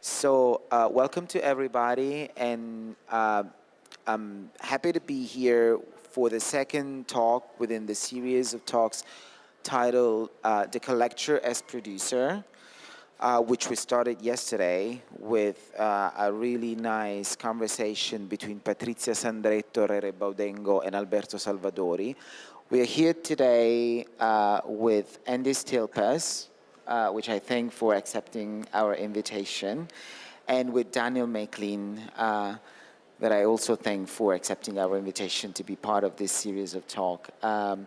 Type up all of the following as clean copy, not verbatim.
Welcome to everybody, and I'm happy to be here for the second talk within the series of talks titled The Collector as Producer, which we started yesterday with a really nice conversation between Patrizia Sandretto, Rere Baudengo, and Alberto Salvadori. We are here today with Andy Stilpas, which I thank for accepting our invitation, and with Daniel McLean, that I also thank for accepting our invitation to be part of this series of talk. I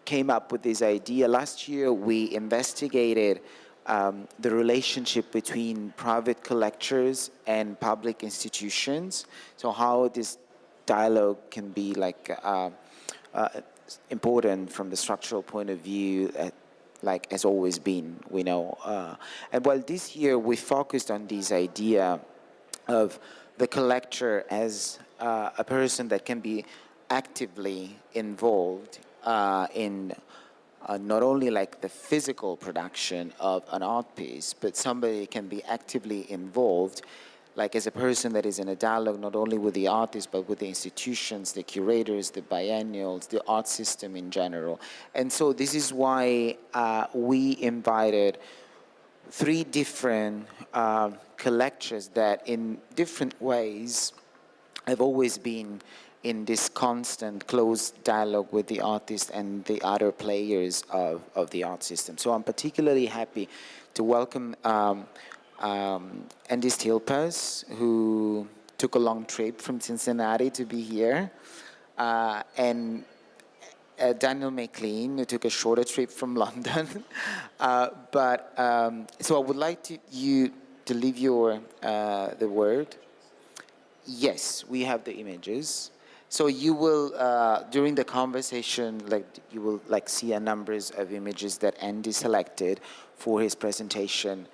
came up with this idea. Last year, we investigated the relationship between private collectors and public institutions. So how this dialogue can be important from the structural point of view, like has always been, we know. And while this year we focused on this idea of the collector as a person that can be actively involved in not only like the physical production of an art piece, but somebody can be actively involved like as a person that is in a dialogue not only with the artists, but with the institutions, the curators, the biennials, the art system in general. And so this is why we invited three different collectors that in different ways have always been in this constant close dialogue with the artist and the other players of the art system. So I'm particularly happy to welcome Andy Stilpas, who took a long trip from Cincinnati to be here, and Daniel McLean, who took a shorter trip from London. So I would like you to leave your the word. Yes, we have the images. So you will, during the conversation, you will see a numbers of images that Andy selected for his presentation.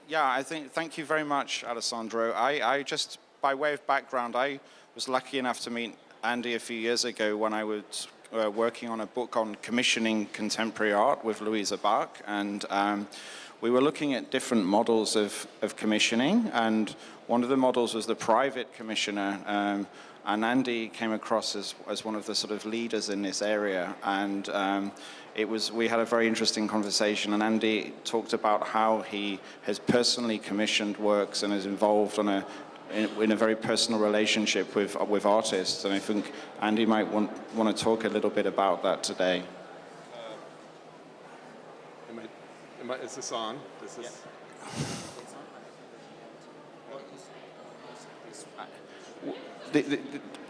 Yeah, thank you very much, Alessandro. I just, by way of background, I was lucky enough to meet Andy a few years ago when I was working on a book on commissioning contemporary art with Louisa Bach, and we were looking at different models of commissioning, and one of the models was the private commissioner, and Andy came across as one of the sort of leaders in this area, and we had a very interesting conversation, and Andy talked about how he has personally commissioned works and is involved in a very personal relationship with artists, and I think Andy might want to talk a little bit about that today. Is this on?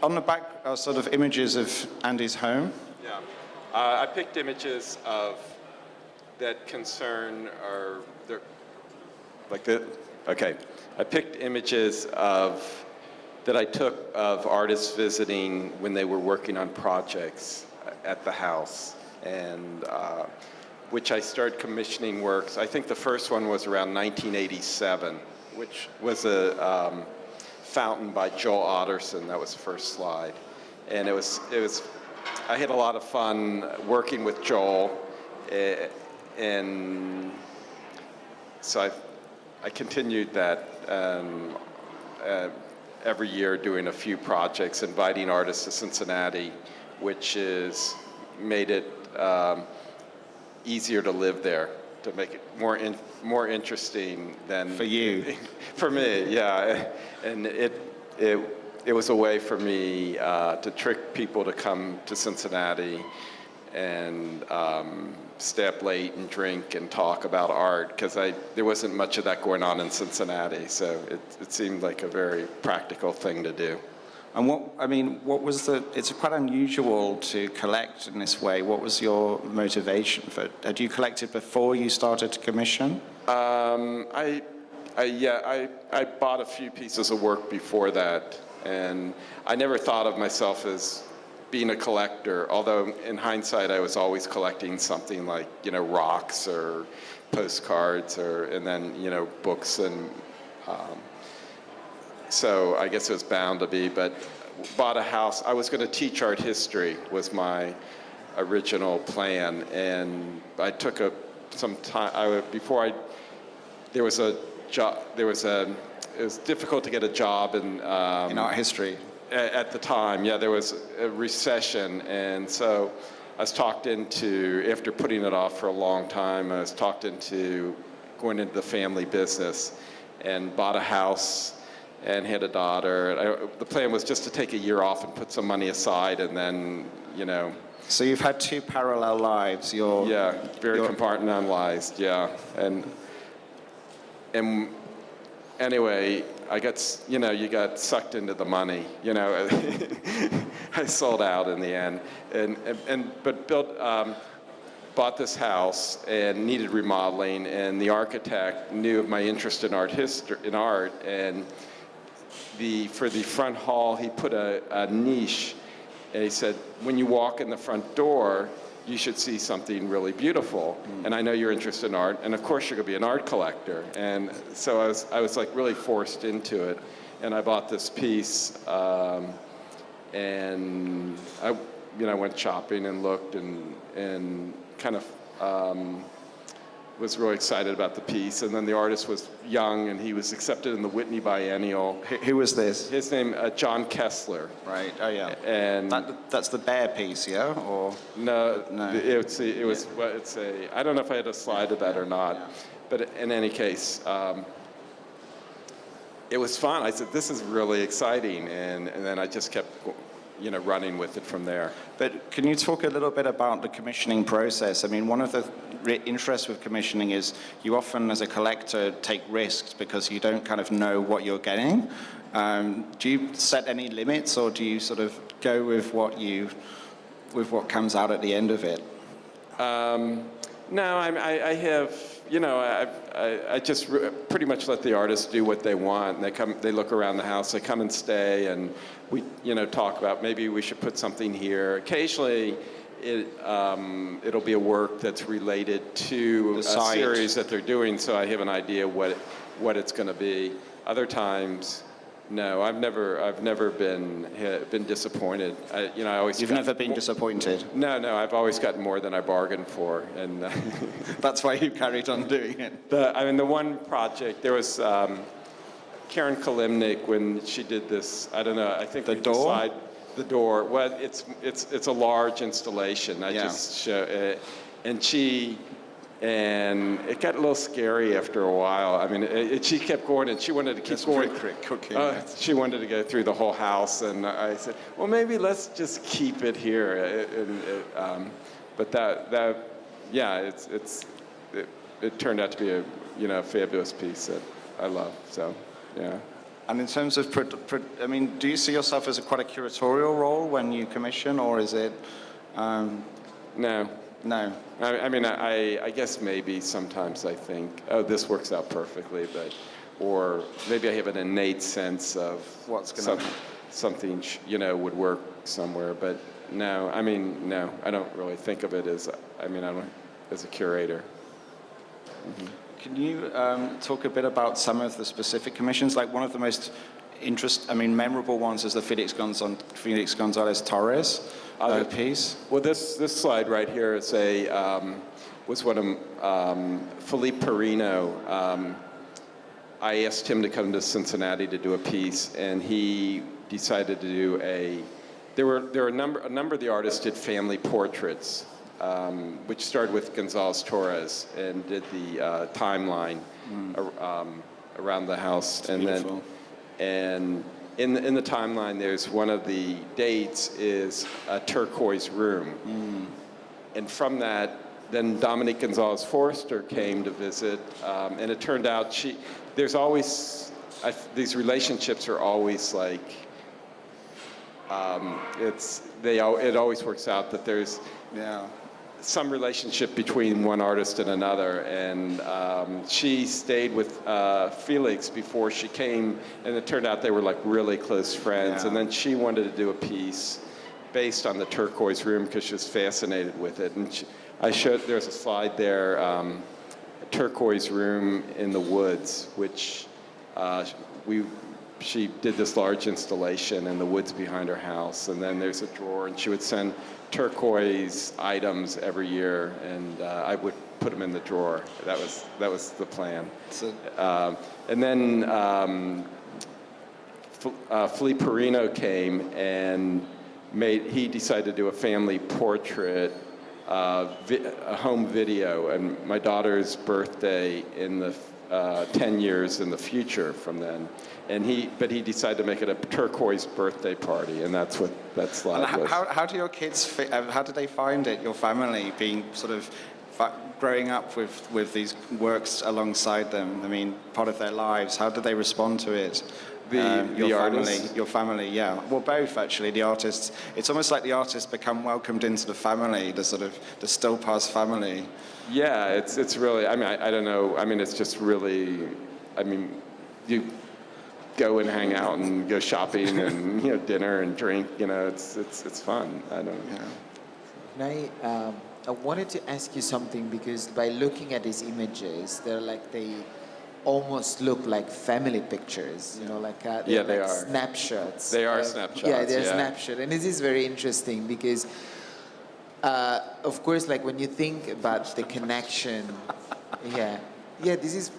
On the back are sort of images of Andy's home. Yeah. I picked images that concern Okay. I picked images that I took of artists visiting when they were working on projects at the house, and which I started commissioning works. I think the first one was around 1987, which was a fountain by Joel Otterson. That was the first slide, and it was. I had a lot of fun working with Joel, and so I continued that every year, doing a few projects, inviting artists to Cincinnati, which is made it easier to live there, to make it more interesting than for you. For me, yeah, and it was a way for me to trick people to come to Cincinnati and stay up late and drink and talk about art, because there wasn't much of that going on in Cincinnati, so it seemed like a very practical thing to do. And it's quite unusual to collect in this way. What was your motivation for it? Had you collected before you started to commission? I bought a few pieces of work before that, and I never thought of myself as being a collector, although in hindsight I was always collecting something like, rocks or postcards and then, books, and so I guess it was bound to be, but bought a house. I was going to teach art history, was my original plan, and I took some time. There was a job. It was difficult to get a job in art history. At the time. Yeah, there was a recession, and so I was talked into, after putting it off for a long time, I was talked into going into the family business and bought a house and had a daughter. The plan was just to take a year off and put some money aside, and then, So you've had two parallel lives. Very compartmentalized. Yeah, and anyway, you got sucked into the money. I sold out in the end, but bought this house and needed remodeling, and the architect knew of my interest in art, and for the front hall, he put a niche, and he said, when you walk in the front door, you should see something really beautiful. And I know you're interested in art, and of course you're going to be an art collector. And so I was like really forced into it, and I bought this piece, and I went shopping and looked and kind of was really excited about the piece. And then the artist was young, and he was accepted in the Whitney Biennial. Who was this? His name, John Kessler. Right. Oh yeah. And that's the bear piece, yeah? Or no. It's a. I don't know if I had a slide of that or not, but in any case, it was fun. I said, this is really exciting, and then I just kept running with it from there. But can you talk a little bit about the commissioning process? I mean, one of the interests with commissioning is you often, as a collector, take risks because you don't kind of know what you're getting. Do you set any limits, or do you sort of go with what comes out at the end of it? No, I have. I just pretty much let the artists do what they want. And they look around the house, they come and stay, and we, talk about maybe we should put something here. Occasionally, it'll be a work that's related to a series that they're doing, so I have an idea what it's going to be. Other times, no, I've never been disappointed. You've never been disappointed? No, I've always gotten more than I bargained for, and that's why you carried on doing it. The one project, there was Karen Kalimnik when she did this. I don't know. I think the door. The door. Well, it's a large installation. I just show it, and it got a little scary after a while. I mean, she kept going, and she wanted to keep going. Cooking. She wanted to go through the whole house, and I said, well, maybe let's just keep it here. But it turned out to be a fabulous piece that I love. So, yeah. And in terms of, do you see yourself as quite a curatorial role when you commission, or is it? No. No. I guess maybe sometimes I think, oh, this works out perfectly, or maybe I have an innate sense of something would work somewhere, but no, I don't really think of it as, as a curator. Mm-hmm. Can you talk a bit about some of the specific commissions? Like one of the most memorable ones is the Felix Gonzalez Torres piece. Well, this slide right here is was one of Philippe Perino. I asked him to come to Cincinnati to do a piece, and he decided to do There were a number of the artists did family portraits. Which started with Gonzalez Torres and did the timeline around the house, and beautiful. And in the timeline, there's one of the dates is a turquoise room, and from that, then Dominique Gonzalez Forrester came to visit, and it turned out there's always these relationships are always like it always works out that there's some relationship between one artist and another, and she stayed with Felix before she came, and it turned out they were like really close friends. And then she wanted to do a piece based on the turquoise room because she was fascinated with it. And there's a slide there, a turquoise room in the woods, which she did this large installation in the woods behind her house, and then there's a drawer, and she would send turquoise items every year, and I would put them in the drawer. That was the plan. So, And then Philippe Perino came and he decided to do a family portrait, a home video, and my daughter's birthday in the 10 years in the future from then. And he decided to make it a turquoise birthday party, and that's what that slide was. how do your kids how do they find it, your family, being sort of growing up with these works alongside them? I mean, part of their lives. How do they respond to it? Your family, yeah. Well, both actually. The artists. It's almost like the artists become welcomed into the family, the sort of the Stillpass family. Yeah, it's really. I mean, I don't know. I mean, it's just really. I mean, you go and hang out and go shopping and dinner and drink. It's fun. I don't. And I wanted to ask you something, because by looking at these images, they almost look like family pictures, they're they like are snapshots. They are snapshots. Yeah, they're snapshots, and this is very interesting because, of course, like when you think about the connection, this is,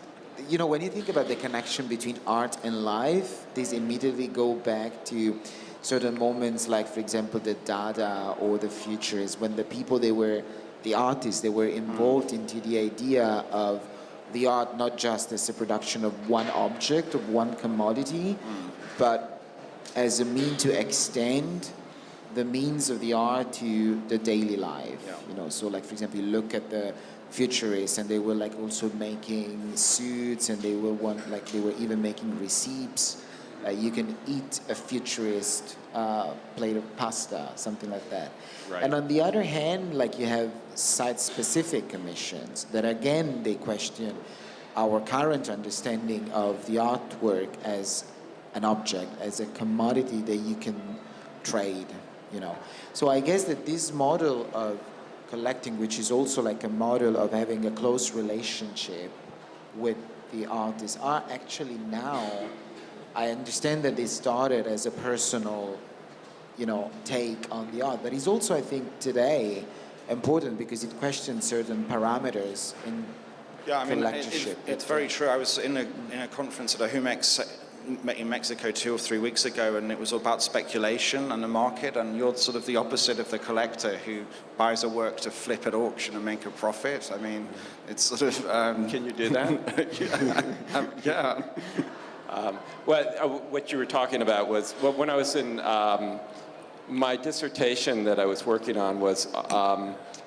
when you think about the connection between art and life, these immediately go back to certain moments, like, for example, the Dada or the Futurists, when the artists, they were involved into the idea of the art not just as a production of one object, of one commodity, but as a mean to extend the means of the art to the daily life. So like, for example, you look at the Futurists, and they were like also making suits, and they were even making receipts. You can eat a Futurist plate of pasta, something like that. Right. And on the other hand, like, you have site-specific commissions that, again, they question our current understanding of the artwork as an object, as a commodity that you can trade, So I guess that this model of collecting, which is also like a model of having a close relationship with the artists, are actually now, I understand that they started as a personal, take on the art, but it's also, I think, today important because it questions certain parameters in collectorship. It's very true. I was in a conference at a Humex in Mexico 2 or 3 weeks ago, and it was about speculation and the market, and you're sort of the opposite of the collector who buys a work to flip at auction and make a profit. I mean, it's sort of... Can you do that? yeah. What you were talking about was, when I was in... my dissertation that I was working on was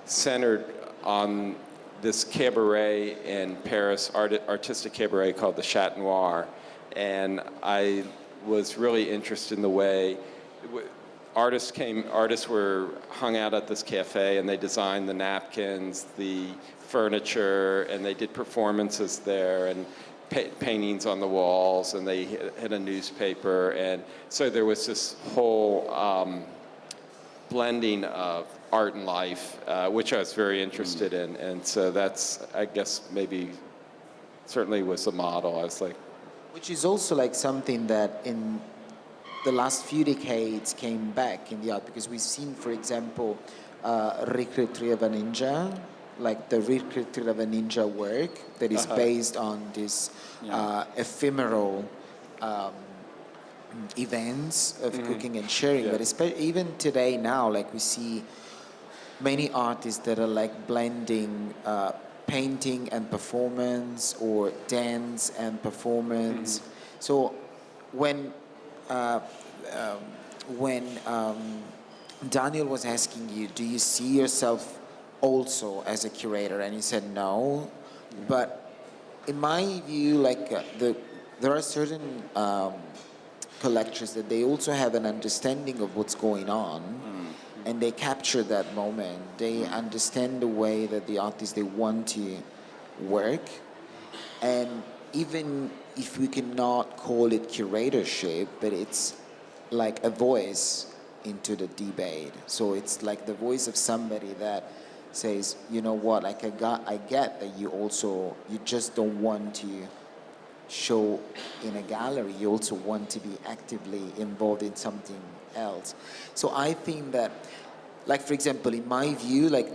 centered on this cabaret in Paris, artistic cabaret called the Chat Noir. And I was really interested in the way artists were hung out at this cafe, and they designed the napkins, the furniture, and they did performances there, and paintings on the walls, and they had a newspaper. And so there was this whole blending of art and life, which I was very interested in. And so that's, I guess, maybe certainly was the model. I was like... Which is also like something that in the last few decades came back in the art, because we've seen, for example, Reécriture of a Ninja, like the Reécriture of a Ninja work that is based on this ephemeral events of cooking and sharing. But even today now, like, we see many artists that are like blending painting and performance, or dance and performance. So when Daniel was asking you, do you see yourself also as a curator, and you said no, but in my view, like there are certain collectors that they also have an understanding of what's going on, and they capture that moment. They understand the way that the artists, they want to work, and even if we cannot call it curatorship, but it's like a voice into the debate. So it's like the voice of somebody that says, you know what, like I get that you just don't want to show in a gallery, you also want to be actively involved in something else. So I think that, like, for example, in my view, like,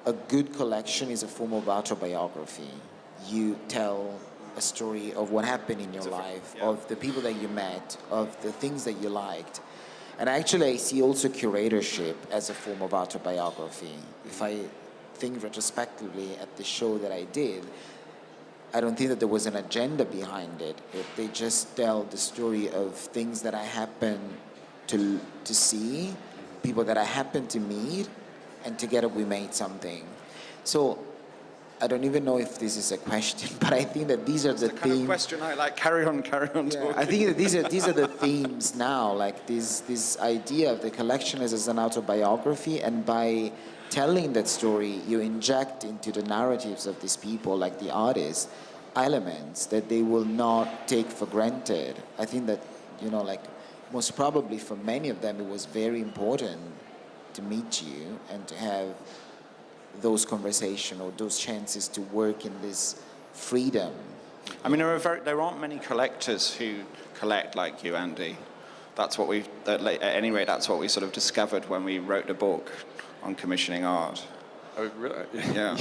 a good collection is a form of autobiography. You tell a story of what happened in your life, of the people that you met, of the things that you liked. And actually, I see also curatorship as a form of autobiography. If I think retrospectively at the show that I did, I don't think that there was an agenda behind it. They just tell the story of things that I happened to see, people that I happened to meet, and together we made something. So I don't even know if this is a question, but I think that these are the It's the kind of themes. question I like. Carry on talking. I think that these are the themes now, like this idea of the collection as an autobiography, and by telling that story, you inject into the narratives of these people, like the artists, elements that they will not take for granted. I think that, like, most probably for many of them, it was very important to meet you and to have those conversations or those chances to work in this freedom. I mean, there aren't many collectors who collect like you, Andy. That's what at any rate, that's what we sort of discovered when we wrote the book on commissioning art. Oh, really? Yeah.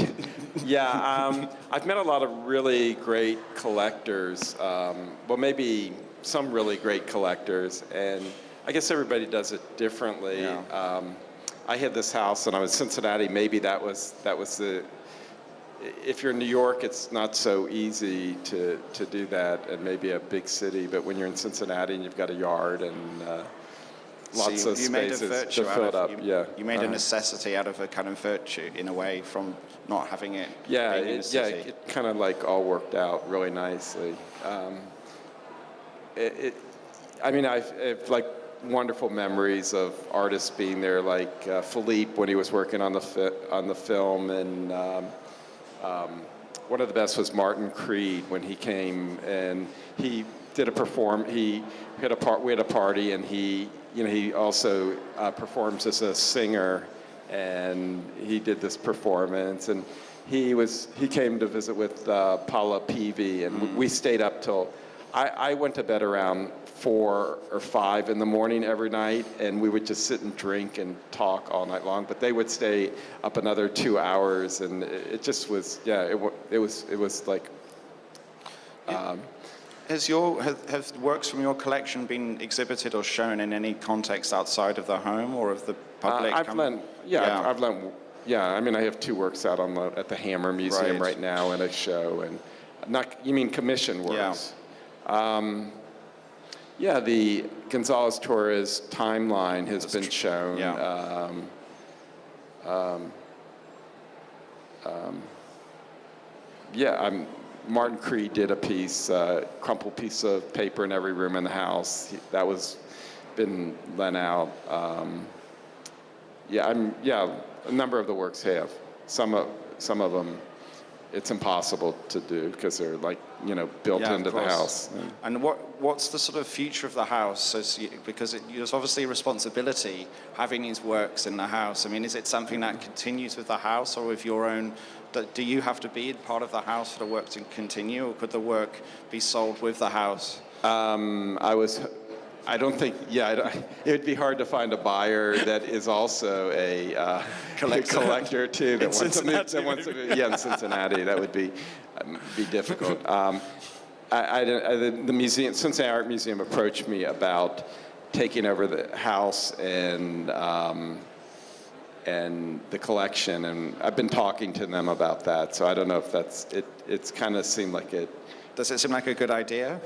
Yeah, I've met a lot of really great collectors. Well, maybe some really great collectors, and I guess everybody does it differently. Yeah. I had this house, and I was in Cincinnati. Maybe that was the. If you're in New York, it's not so easy to do that, and maybe a big city. But when you're in Cincinnati and you've got a yard and lots of spaces to fill it up, You made a necessity out of a kind of virtue in a way from not having it. Yeah, being in a city. it kind of like all worked out really nicely. I mean, I've like wonderful memories of artists being there, like Philippe when he was working on the film, and one of the best was Martin Creed when he came and he did we had a party, and he also performs as a singer, and he did this performance, and he came to visit with Paula Peavy, and we stayed up till I went to bed around 4 or 5 in the morning every night, and we would just sit and drink and talk all night long. But they would stay up another 2 hours, and it just was, it was like. Have works from your collection been exhibited or shown in any context outside of the home or of the public? I've lent. I mean, I have 2 works out at the Hammer Museum right now in a show, and you mean commission works? Yeah. The Gonzalez Torres timeline has been shown. Martin Creed did a piece, crumpled piece of paper in every room in the house. That was been lent out. A number of the works have. Some of them, it's impossible to do because they're like, built into the house. And what's the sort of future of the house? Because there's obviously a responsibility having these works in the house. I mean, is it something that continues with the house or with your own? Do you have to be part of the house for the work to continue, or could the work be sold with the house? I don't think. It would be hard to find a buyer that is also a collector too. That wants to move. Yeah, in Cincinnati, that would be difficult. The museum, Cincinnati Art Museum, approached me about taking over the house and the collection, and I've been talking to them about that. So I don't know if that's it. It's kind of seemed like it. Does it seem like a good idea?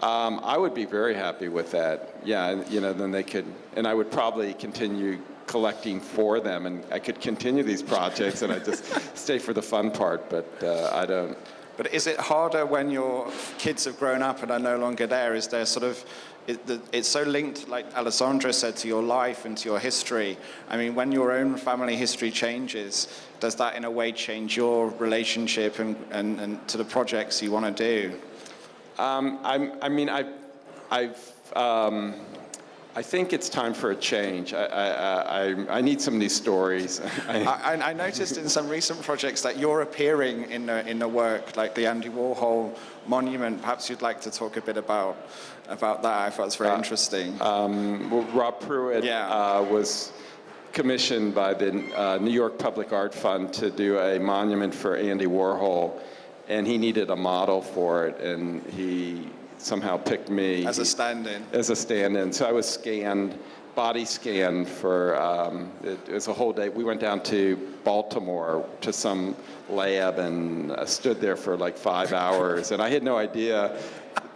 I would be very happy with that. Yeah, then they could, and I would probably continue collecting for them, and I could continue these projects, and I just stay for the fun part. But I don't. But is it harder when your kids have grown up and are no longer there? Is there sort of, it's so linked, like Alessandra said, to your life and to your history. I mean, when your own family history changes, does that in a way change your relationship and to the projects you want to do? I think it's time for a change. I need some new stories. I noticed in some recent projects that you're appearing in the work, like the Andy Warhol monument. Perhaps you'd like to talk a bit about that. I thought it was very interesting. Well, Rob Pruitt was commissioned by the New York Public Art Fund to do a monument for Andy Warhol, and he needed a model for it, and he somehow picked me. As a stand-in. As a stand-in. So I was scanned, body scanned for, it was a whole day. We went down to Baltimore to some lab and stood there for like 5 hours. And I had no idea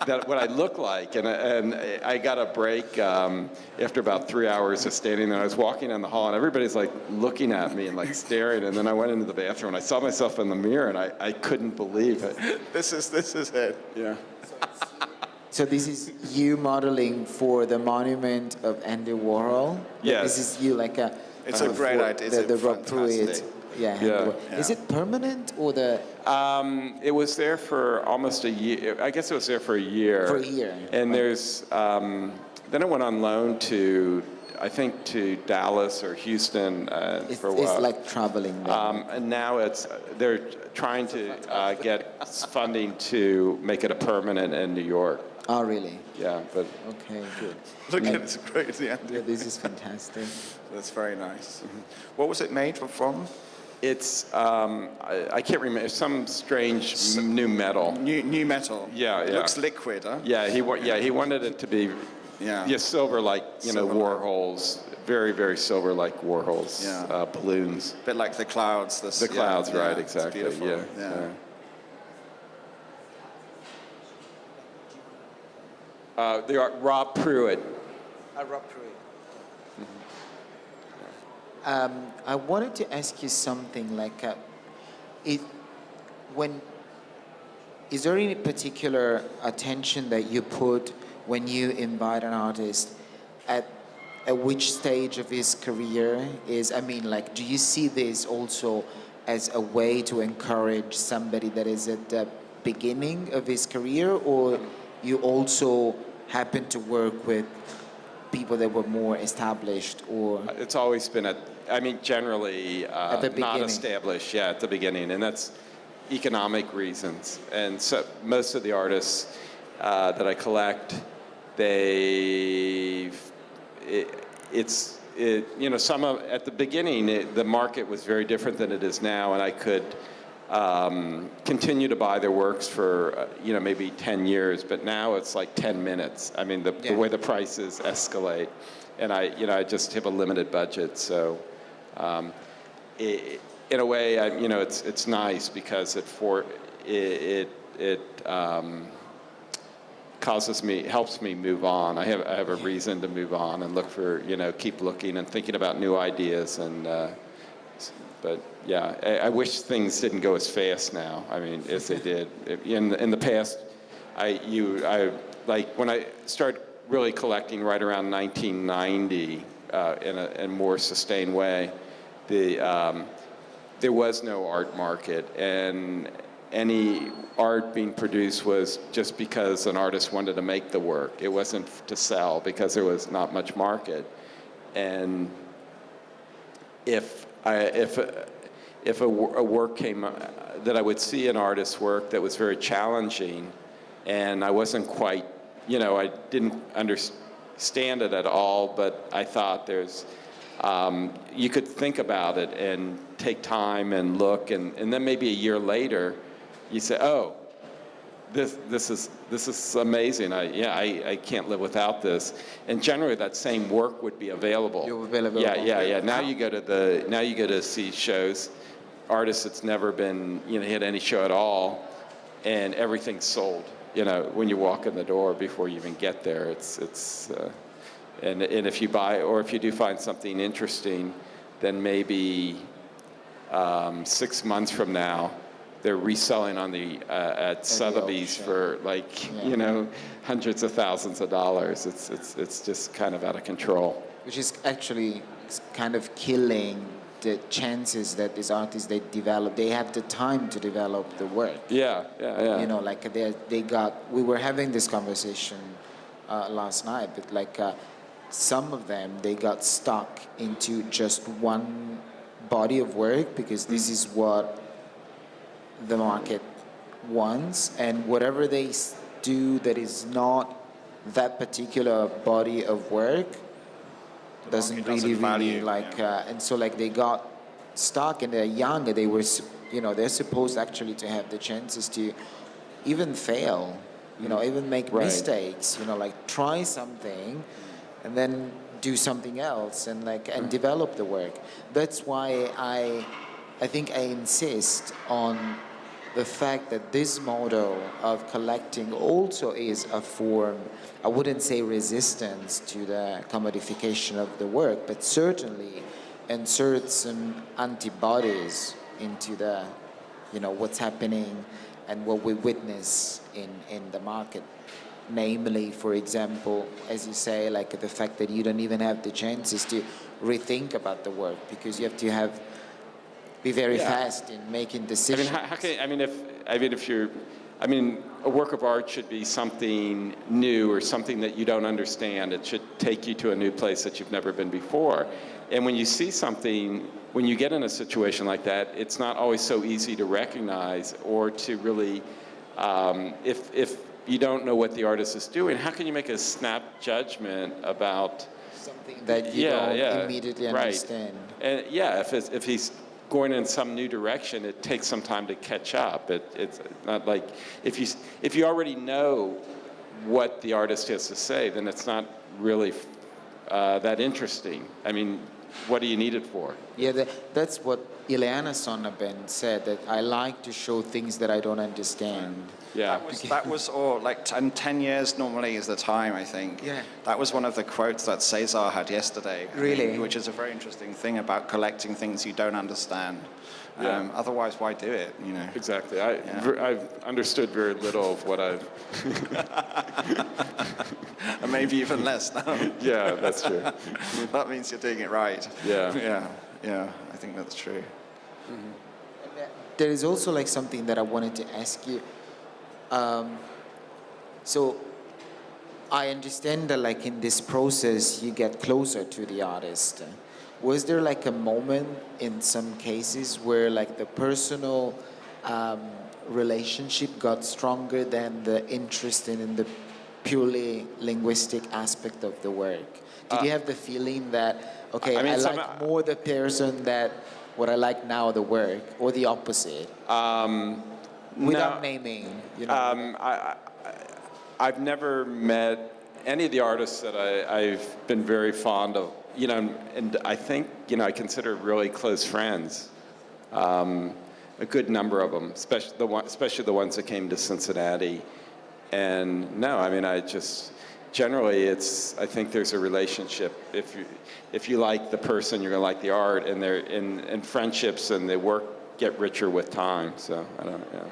that what I looked like. And I got a break after about 3 hours of standing there. I was walking down the hall and everybody's like looking at me and like staring. And then I went into the bathroom and I saw myself in the mirror and I couldn't believe it. This is it. Yeah. So this is you modeling for the monument of Andy Warhol? Yes. This is you like a... It's a great idea. The Rob Pruitt. Yeah. Yeah. Is it permanent or the... It was there for almost a year. I guess it was there for a year. For a year. And there's, then it went on loan to, I think, to Dallas or Houston for a while. It's like traveling there. And now they're trying to get funding to make it a permanent in New York. Oh, really? Yeah, but Okay, good. Look at it's great. Yeah. Yeah, this is fantastic. That's very nice. What was it made from? it's, I can't remember, some strange new metal. New metal. Yeah, It yeah. looks liquid, huh? Yeah, he wanted it to be silver like, Silver-like. Warhol's, very, very silver like Warhol's balloons. A bit like the clouds. The clouds, right, it's exactly, beautiful. yeah. They are Rob Pruitt. Rob Pruitt. I wanted to ask you something like, is there any particular attention that you put when you invite an artist at which stage of his career is? I mean, like, do you see this also as a way to encourage somebody that is at the beginning of his career, or you also happen to work with people that were more established, or? It's always been generally At the not beginning. established, at the beginning, and that's economic reasons. And so most of the artists that I collect, at the beginning, the market was very different than it is now, and I could continue to buy their works for maybe 10 years, but now it's like 10 minutes. I mean, the way the prices escalate, and I just have a limited budget, so in a way, it's nice because it helps me move on. I have a reason to move on and look for, keep looking and thinking about new ideas. And but yeah, I wish things didn't go as fast now. I mean, as they did in the past. Like when I started really collecting right around 1990 in a more sustained way. There was no art market, and any art being produced was just because an artist wanted to make the work. It wasn't to sell because there was not much market. And if a work came that I would see an artist's work that was very challenging, and I wasn't quite, I didn't understand it at all, but I thought you could think about it and take time and look, and then maybe a year later, you say, "Oh, this is amazing. I can't live without this." And generally, that same work would be available. Yeah. Now you go to see shows, artists that's never been hit any show at all, and everything's sold. When you walk in the door before you even get there, and if you buy, or if you do find something interesting, then maybe 6 months from now, they're reselling on at Sotheby's for hundreds of thousands of dollars. It's just kind of out of control. Which is actually kind of killing the chances that these artists they have the time to develop the work. Yeah. We were having this conversation last night, but some of them, they got stuck into just one body of work because this is what the market wants, and whatever they do that is not that particular body of work doesn't market really doesn't value, really like yeah. and so like they got stuck, and they're young, and they were they're supposed actually to have the chances to even fail, even make Right. mistakes, like try something and then do something else, and and develop the work. That's why I think I insist on the fact that this model of collecting also is a form, I wouldn't say resistance to the commodification of the work, but certainly inserts some antibodies into the, what's happening and what we witness in the market. Namely, for example, as you say, like the fact that you don't even have the chances to rethink about the work because you have to be very Yeah. fast in making I mean, decisions. how can, if you're, a work of art should be something new or something that you don't understand. It should take you to a new place that you've never been before. And when you see something, when you get in a situation like that, it's not always so easy to recognize or to really, if you don't know what the artist is doing, how can you make a snap judgment about Something that you don't immediately right. understand. And yeah, if he's going in some new direction, it takes some time to catch up. It's not like if you already know what the artist has to say, then it's not really that interesting. I mean, what do you need it for? Yeah, that's what Ileana Sonnabend said, that I like to show things that I don't understand. Yeah. That was all, like 10 years normally is the time, I think. Yeah. That was one of the quotes that Cesar had yesterday. Really? Which is a very interesting thing about collecting things you don't understand. Yeah. Otherwise, why do it, Exactly. I've understood very little of what I've... And maybe even less now. Yeah, that's true. That means you're doing it right. Yeah. Yeah, I think that's true. There is also like something that I wanted to ask you. So I understand that like in this process you get closer to the artist. Was there like a moment in some cases where like the personal relationship got stronger than the interest in the purely linguistic aspect of the work? Did you have the feeling that, okay, I like more the person that what I like now the work, or the opposite? Without naming, I've never met any of the artists that I've been very fond of, and I think, I consider really close friends. A good number of them, especially the ones that came to Cincinnati. And no, I just, generally I think there's a relationship. If you like the person, you're gonna like the art, and and friendships and the work get richer with time. So I don't know.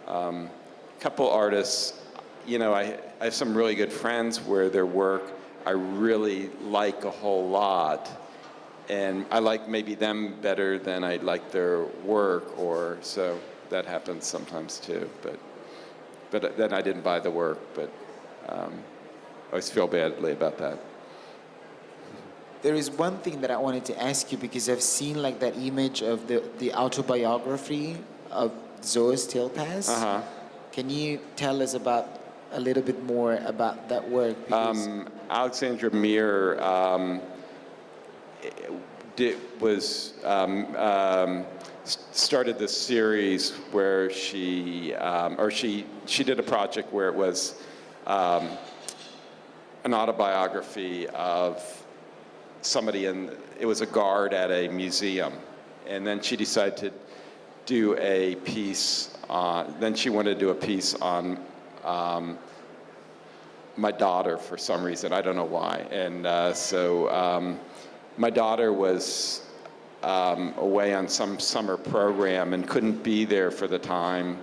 Yeah. Couple artists, I have some really good friends where their work I really like a whole lot, and I like maybe them better than I like their work, or so that happens sometimes too. But then I didn't buy the work, but I always feel badly about that. There is one thing that I wanted to ask you, because I've seen like that image of the autobiography of Zoe Stilpas. Uh-huh. Can you tell us a little bit more about that work? Because Alexandra Mir started this series where she did a project where it was an autobiography of somebody, it was a guard at a museum, and then she decided to do a piece then she wanted to do a piece on my daughter for some reason. I don't know why. And so my daughter was away on some summer program and couldn't be there for the time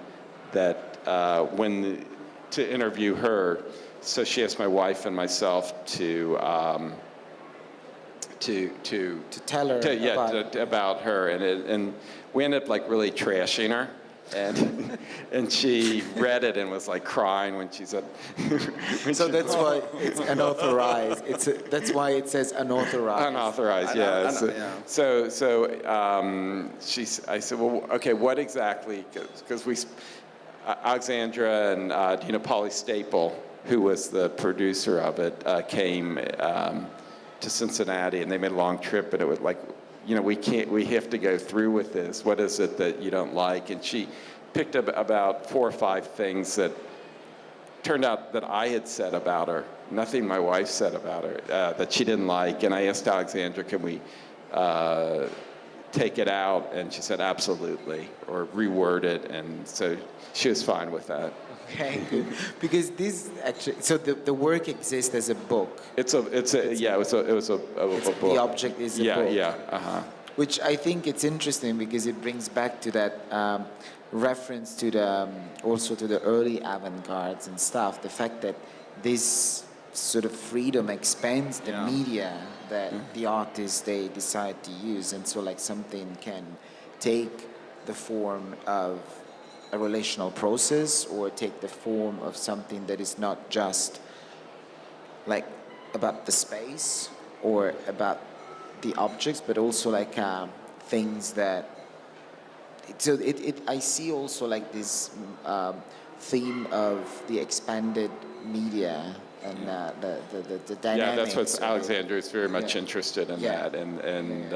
that to interview her. So she asked my wife and myself to tell her about her, and we ended up like really trashing her. And and she read it and was like crying when she said. So that's why it's unauthorized. That's why it says unauthorized. Unauthorized, yeah. I said, well, okay, what exactly? Because Alexandra and Polly Staple, who was the producer of it, came to Cincinnati, and they made a long trip, and it was like, we have to go through with this. What is it that you don't like? And she picked up about 4 or 5 things that turned out that I had said about her, nothing my wife said about her, that she didn't like. And I asked Alexandra, can we take it out? And she said, absolutely, or reword it. And so she was fine with that. Okay, good. Because this actually, so the work exists as a book. It was a book. The object is a book. Yeah. Which I think it's interesting because it brings back to that reference to the also to the early avant-gardes and stuff. The fact that this sort of freedom expands the media that the artists they decide to use, and so like something can take the form of a relational process or take the form of something that is not just like about the space or about the objects, but also like things that. So I see also like this theme of the expanded media and the dynamics. Yeah, that's what Alexandra is very much interested in that, and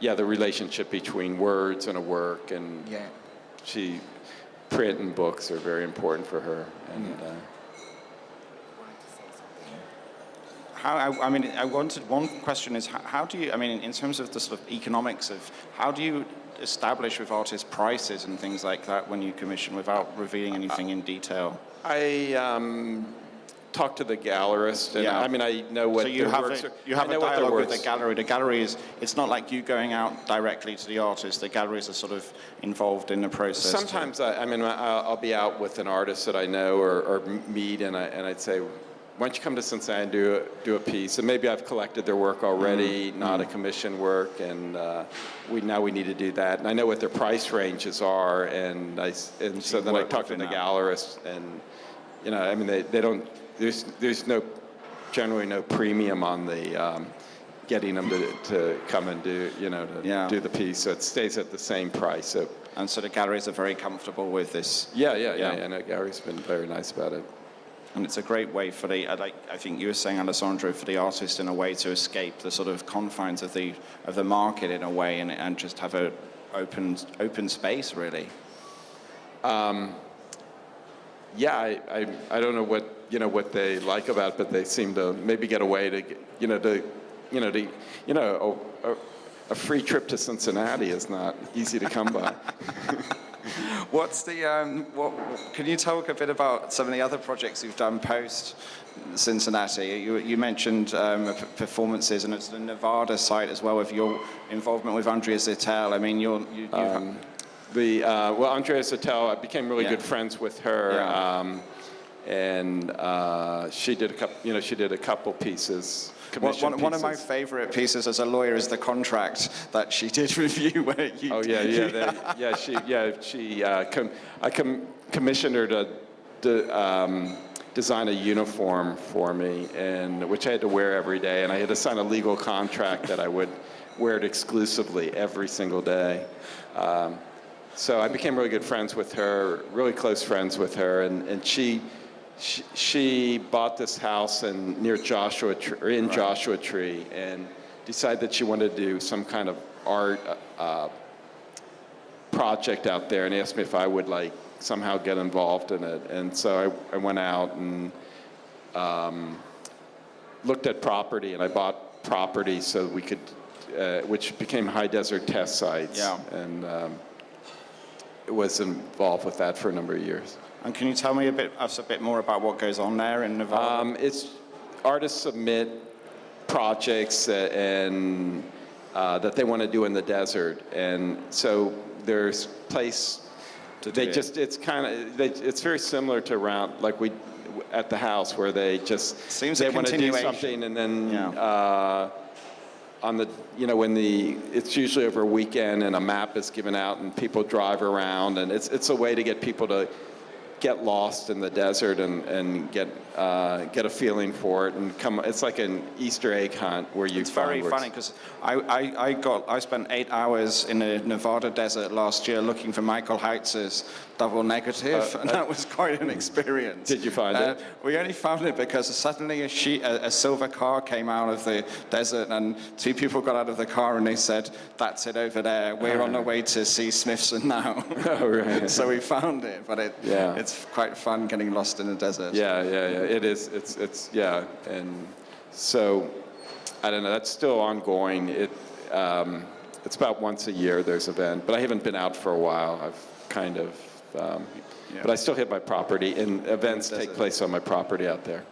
the relationship between words and a work, and print and books are very important for her, and. One question is, how do you, in terms of the sort of economics of, how do you establish with artists prices and things like that when you commission without revealing anything in detail? I talk to the gallerist, and I know what so you their have works are. You have I a know what their dialogue with works. the gallery. The gallery is, it's not like you going out directly to the artist. The galleries are sort of involved in the process. Sometimes I'll be out with an artist that I know or meet, and I'd say, why don't you come to Cincinnati and do a piece? And maybe I've collected their work already, not a commission work, and we need to do that. And I know what their price ranges are, and so then I talk to the gallerist, and they don't. There's generally no premium on the getting them to come and do do the piece, so it stays at the same price. So. And so the galleries are very comfortable with this. Yeah. And the gallery's been very nice about it. And it's a great way for I think you were saying, Alessandro, for the artist in a way to escape the sort of confines of the market in a way, and just have a open space, really. I don't know what they like about it, but they seem to maybe get away to a free trip to Cincinnati is not easy to come by. What's the can you talk a bit about some of the other projects you've done post Cincinnati? You mentioned performances, and it's the Nevada site as well, with your involvement with Andrea Zittel. Andrea Zittel, I became really good friends with her, and she did a couple pieces. One of my favorite pieces as a lawyer is the contract that she did with you. Where you I commissioned her to design a uniform for me, and which I had to wear every day, and I had to sign a legal contract that I would wear it exclusively every single day. So I became really good friends with her, really close friends with her, and she bought this house near Joshua Tree, and decided that she wanted to do some kind of art project out there, and asked me if I would somehow get involved in it. And so I went out and looked at property, and I bought property so we could, which became high desert test sites. Yeah. And was involved with that for a number of years. And can you tell me a bit more about what goes on there in Nevada? It's artists submit projects and that they want to do in the desert, and so there's place. It's very similar to around like we at the house where they want to do something, and then on the, when it's usually over a weekend and a map is given out and people drive around, and it's a way to get people to get lost in the desert and get a feeling for it and come. It's like an Easter egg hunt where you. It's very funny because I spent 8 hours in the Nevada desert last year looking for Michael Heitz's double negative, and that was quite an experience. Did you find it? We only found it because suddenly a silver car came out of the desert, and 2 people got out of the car and they said, "That's it over there. We're on the way to see Smithson now." Oh, right. So we found it, but it's quite fun getting lost in the desert. Yeah. It is. It's and so I don't know. That's still ongoing. It's about once a year there's an event, but I haven't been out for a while. I've kind of, but I still hit my property, and events take place on my property out there.